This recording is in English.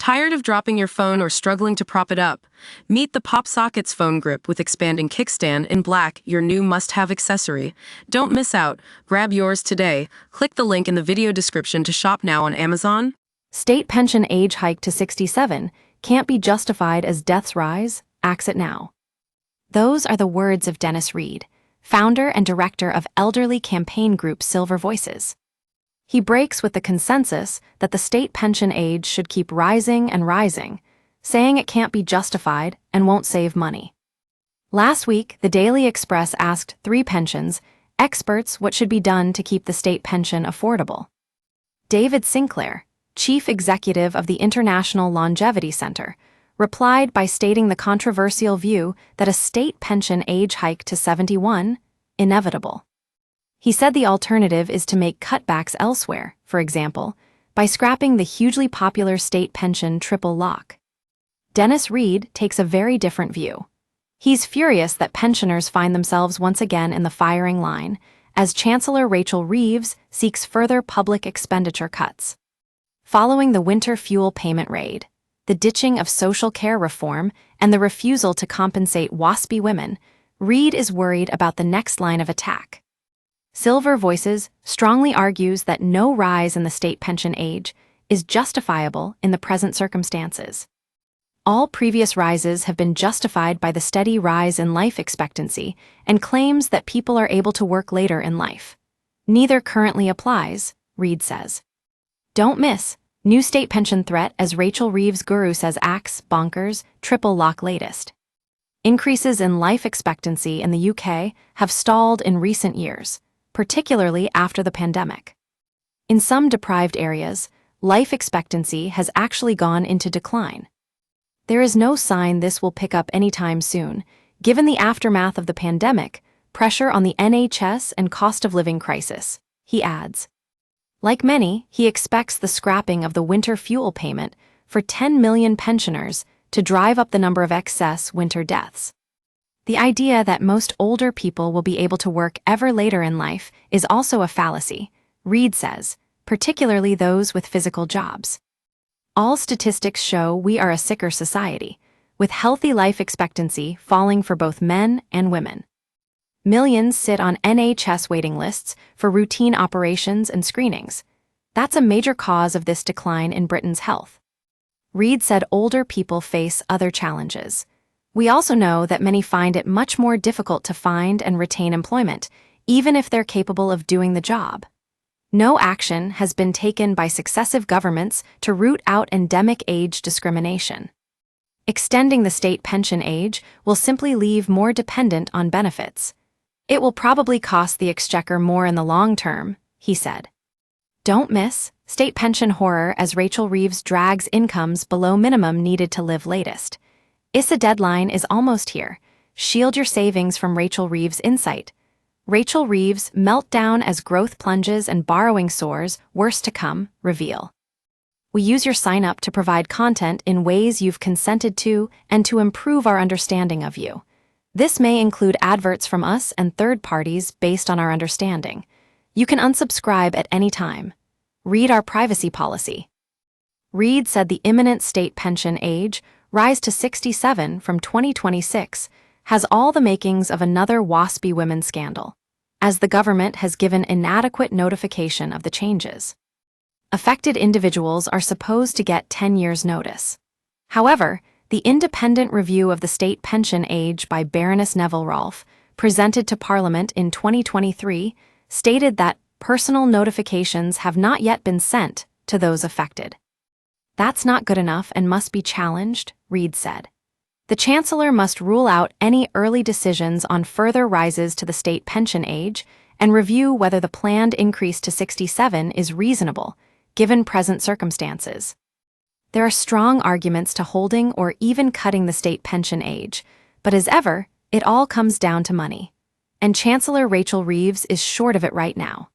Tired of dropping your phone or struggling to prop it up? Meet the PopSockets phone grip with expanding kickstand in black, your new must-have accessory. Don't miss out. Grab yours today. Click the link in the video description to shop now on Amazon. State pension age hike to 67 can't be justified as death's rise. Axe it now. Those are the words of Dennis Reed, founder and director of elderly campaign group Silver Voices. He breaks with the consensus that the state pension age should keep rising and rising, saying it can't be justified and won't save money. Last week, the Daily Express asked 3 pensions experts what should be done to keep the state pension affordable. David Sinclair, chief executive of the International Longevity Center, replied by stating the controversial view that a state pension age hike to 71 inevitable. He said the alternative is to make cutbacks elsewhere, for example, by scrapping the hugely popular state pension triple lock. Dennis Reed takes a very different view. He's furious that pensioners find themselves once again in the firing line, as Chancellor Rachel Reeves seeks further public expenditure cuts. Following the winter fuel payment raid, the ditching of social care reform, and the refusal to compensate WASPy women, Reed is worried about the next line of attack. Silver Voices strongly argues that no rise in the state pension age is justifiable in the present circumstances. All previous rises have been justified by the steady rise in life expectancy and claims that people are able to work later in life. Neither currently applies, Reed says. Don't miss new state pension threat as Rachel Reeves' guru says axe, bonkers, triple lock latest. Increases in life expectancy in the UK have stalled in recent years, particularly after the pandemic. In some deprived areas, life expectancy has actually gone into decline. There is no sign this will pick up anytime soon, given the aftermath of the pandemic, pressure on the NHS and cost of living crisis, he adds. Like many, he expects the scrapping of the winter fuel payment for 10 million pensioners to drive up the number of excess winter deaths. The idea that most older people will be able to work ever later in life is also a fallacy, Reed says, particularly those with physical jobs. All statistics show we are a sicker society, with healthy life expectancy falling for both men and women. Millions sit on NHS waiting lists for routine operations and screenings. That's a major cause of this decline in Britain's health. Reed said older people face other challenges. We also know that many find it much more difficult to find and retain employment, even if they're capable of doing the job. No action has been taken by successive governments to root out endemic age discrimination. Extending the state pension age will simply leave more dependent on benefits. It will probably cost the exchequer more in the long term, he said. Don't miss state pension horror as Rachel Reeves drags incomes below minimum needed to live latest. ISA deadline is almost here. Shield your savings from Rachel Reeves' insight. Rachel Reeves' meltdown as growth plunges and borrowing soars, worse to come, reveal. We use your sign-up to provide content in ways you've consented to and to improve our understanding of you. This may include adverts from us and third parties based on our understanding. You can unsubscribe at any time. Read our privacy policy. Reed said the imminent state pension age rise to 67 from 2026 has all the makings of another WASPy women scandal, as the government has given inadequate notification of the changes. Affected individuals are supposed to get 10 years' notice. However, the independent review of the state pension age by Baroness Neville Rolfe, presented to Parliament in 2023, stated that personal notifications have not yet been sent to those affected. That's not good enough and must be challenged, Reed said. The Chancellor must rule out any early decisions on further rises to the state pension age and review whether the planned increase to 67 is reasonable, given present circumstances. There are strong arguments to holding or even cutting the state pension age, but as ever, it all comes down to money. And Chancellor Rachel Reeves is short of it right now.